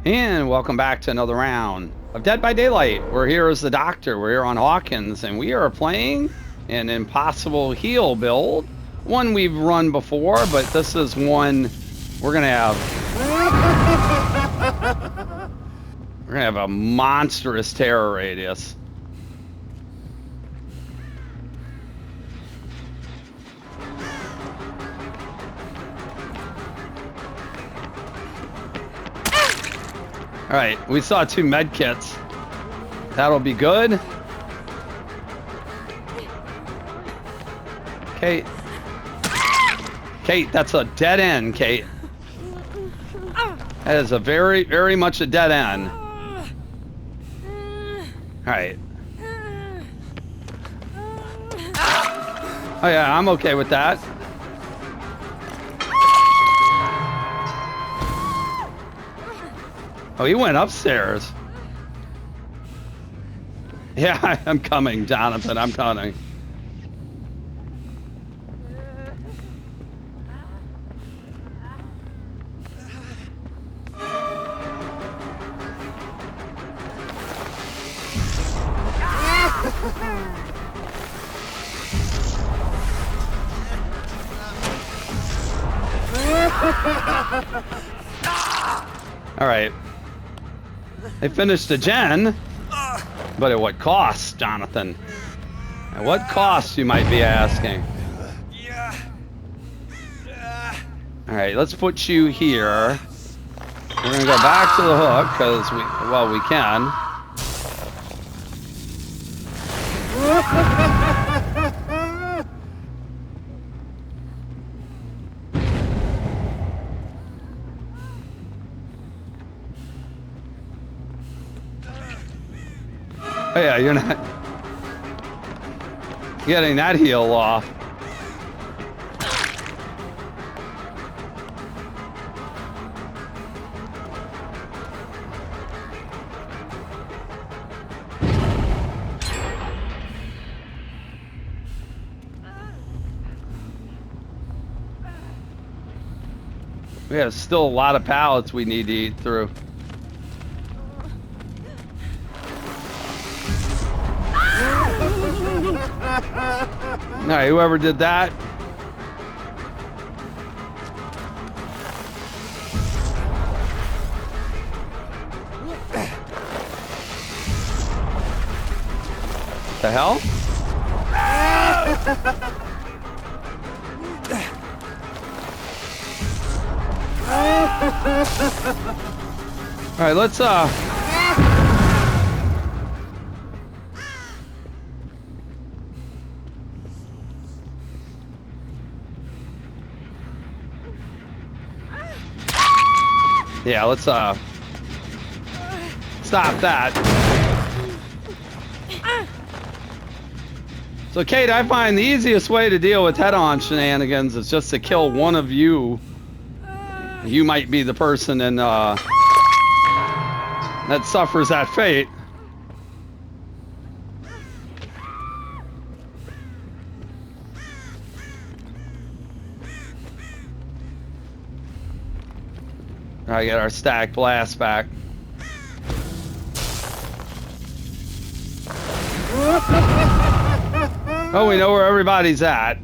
And welcome back to another round of Dead by Daylight. We're here as the Doctor. We're here on Hawkins, and we are playing an impossible heal build. One we've run before, but this is one we're gonna have. We're gonna have a monstrous terror radius. All right, we saw 2 med kits. That'll be good. Kate. Kate, that's a dead end, Kate. That is a very, very much a dead end. All right. Oh yeah, I'm okay with that. Oh, he went upstairs. Yeah, I'm coming, Jonathan. I'm coming. All right. They finished the gen, but at what cost, Jonathan? At what cost, you might be asking? All right, let's put you here. We're gonna go back to the hook because we can. Oh yeah, you're not getting that heal off. We have still a lot of pallets we need to eat through. All right, whoever did that. The hell? All right, let's yeah, let's stop that. So Kate, I find the easiest way to deal with head-on shenanigans is just to kill one of you. You might be the person and that suffers that fate. All right, get our stack blast back. Oh, we know where everybody's at.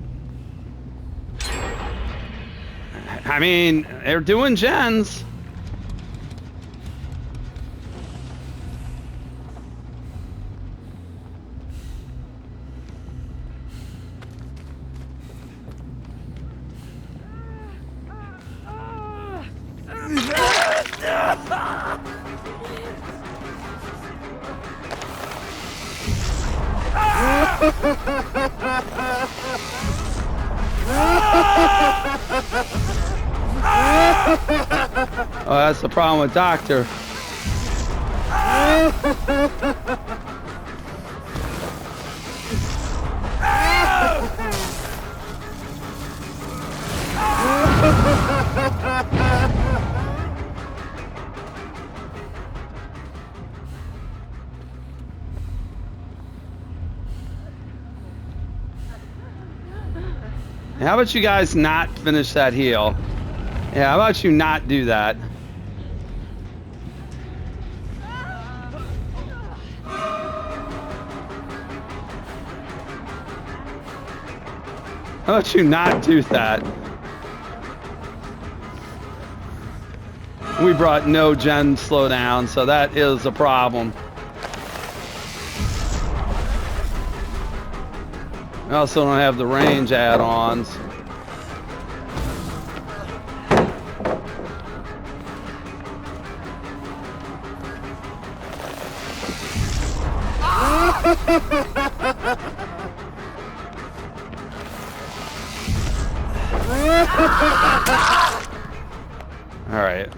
I mean, they're doing gens. Oh, that's the problem with Doctor. How about you guys not finish that heal? Yeah, how about you not do that? How about you not do that? We brought no gen slowdown, so that is a problem. I also don't have the range add-ons. All right.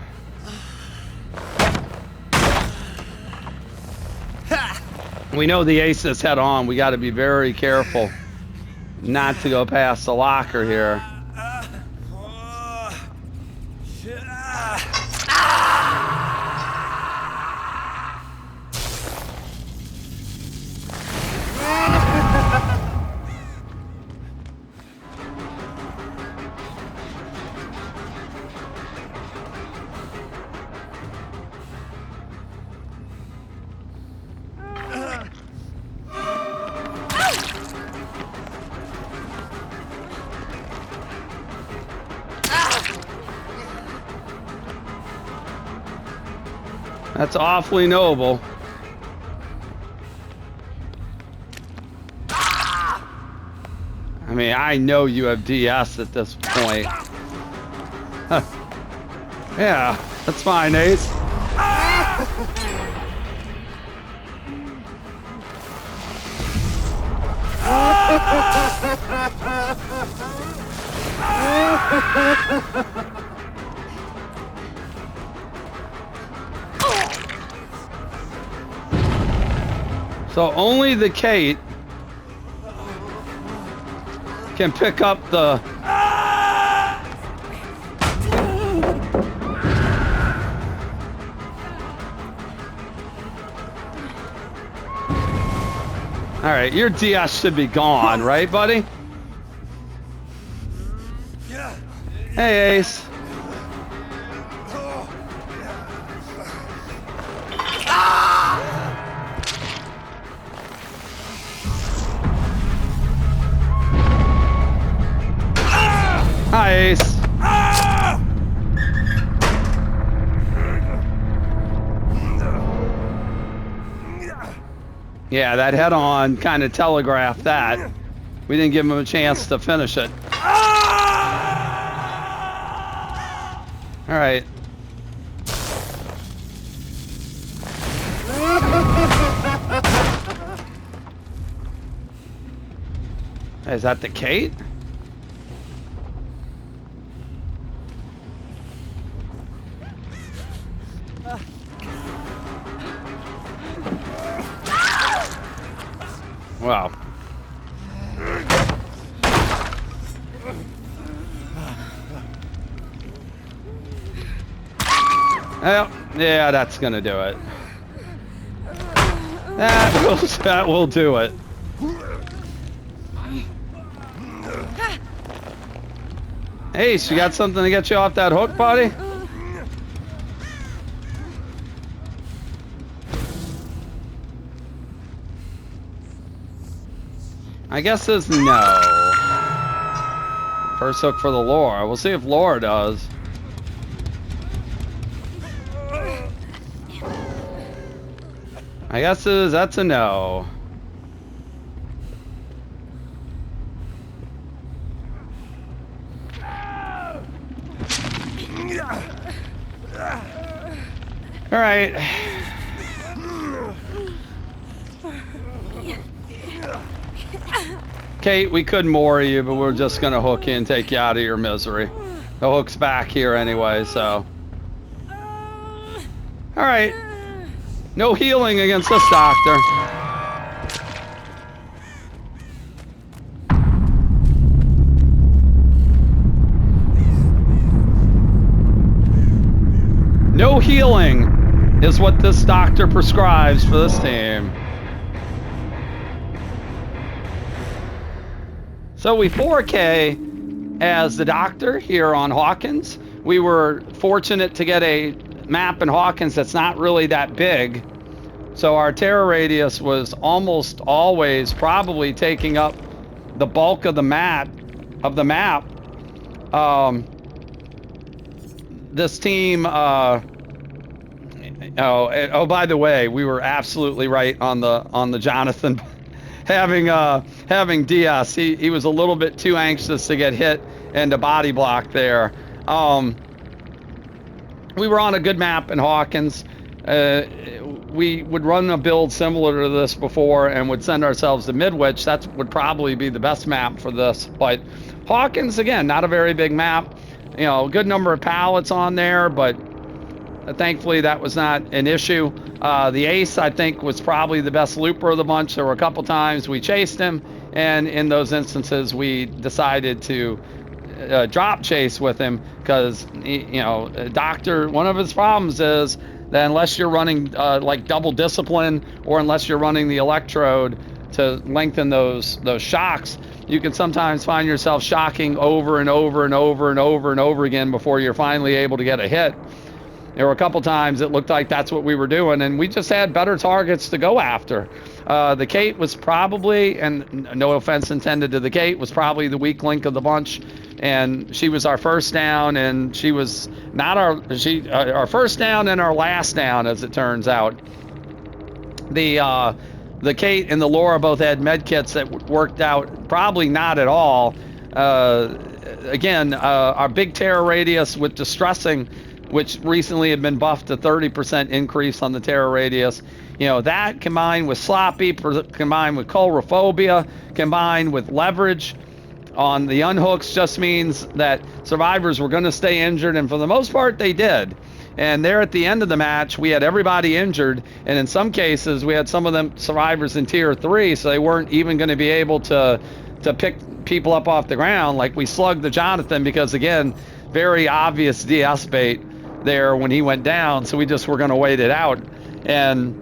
We know the ace is head on. We got to be very careful not to go past the locker here. That's awfully noble. I mean, I know you have DS at this point. Yeah, that's fine, Ace. So only the Kate can pick up the... All right, your DS should be gone, right, buddy? Hey, Ace. Hi, Ace. Yeah, that head-on kind of telegraphed that. We didn't give him a chance to finish it. All right. Is that the Kate? Wow. Well, yeah, that's gonna do it. That will do it. Ace, you got something to get you off that hook, buddy? I guess it's no. First hook for the lore. We'll see if lore does. I guess that's a no. All right. Kate, we could moor you, but we're just gonna hook you and take you out of your misery. The hook's back here anyway, so. All right. No healing against this doctor. No healing is what this doctor prescribes for this team. So we 4K as the doctor here on Hawkins. We were fortunate to get a map in Hawkins that's not really that big. So our terror radius was almost always probably taking up the bulk of the map of the map. This team, oh, by the way, we were absolutely right on the Jonathan having DS. He was a little bit too anxious to get hit and to body block there. We were on a good map in Hawkins. We would run a build similar to this before and would send ourselves to Midwich. That would probably be the best map for this. But Hawkins, again, not a very big map. You know, a good number of pallets on there, but thankfully that was not an issue. The Ace, I think, was probably the best looper of the bunch. There were a couple times we chased him, and in those instances we decided to drop chase with him because, you know, Doctor, one of his problems is that unless you're running like double discipline, or unless you're running the electrode to lengthen those shocks, you can sometimes find yourself shocking over and over and over and over and over again before you're finally able to get a hit. There were a couple times it looked like that's what we were doing, and we just had better targets to go after. The Kate was probably, and no offense intended to the Kate, was probably the weak link of the bunch, and she was our first down, and she was not our first down and our last down, as it turns out. The Kate and the Laura both had med kits that worked out probably not at all. Again, our big terror radius with distressing, which recently had been buffed to 30% increase on the terror radius. You know, that combined with Sloppy, combined with Coulrophobia, combined with leverage on the unhooks just means that survivors were going to stay injured, and for the most part they did. And there at the end of the match, we had everybody injured, and in some cases we had some of them survivors in tier 3, so they weren't even going to be able to pick people up off the ground. Like, we slugged the Jonathan because, again, very obvious DS bait there when he went down, so we just were going to wait it out. And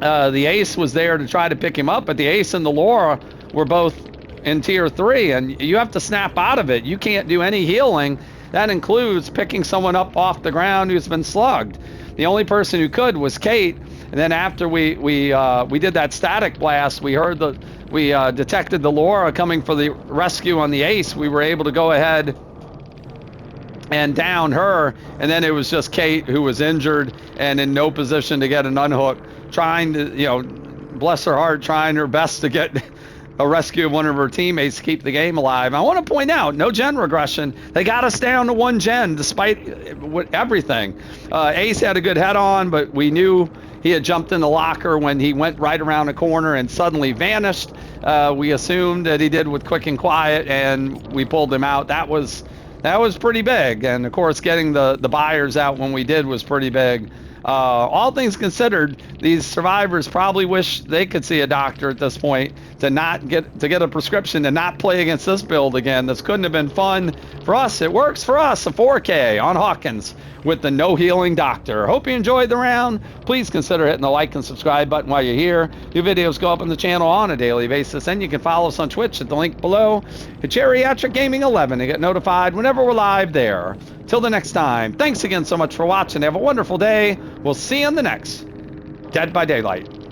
the Ace was there to try to pick him up, but the Ace and the Laura were both in tier 3, and you have to snap out of it. You can't do any healing. That includes picking someone up off the ground who's been slugged. The only person who could was Kate, and then after we did that static blast, we detected the Laura coming for the rescue on the Ace. We were able to go ahead and down her, and then it was just Kate who was injured and in no position to get an unhook, trying to, you know, bless her heart, trying her best to get a rescue of one of her teammates to keep the game alive. I want to point out, no gen regression. They got us down to 1 gen despite everything. Ace had a good head on, but we knew he had jumped in the locker when he went right around the corner and suddenly vanished. We assumed that he did with quick and quiet, and we pulled him out. That was pretty big, and of course getting the buyers out when we did was pretty big. All things considered, these survivors probably wish they could see a doctor at this point to get a prescription to not play against this build again. This couldn't have been fun for us. It works for us, a 4K on Hawkins with the no healing doctor. Hope you enjoyed the round. Please consider hitting the like and subscribe button while you're here. New videos go up on the channel on a daily basis, and you can follow us on Twitch at the link below. Geriatric Gaming 11 to get notified whenever we're live there. Till the next time, thanks again so much for watching. Have a wonderful day. We'll see you on the next Dead by Daylight.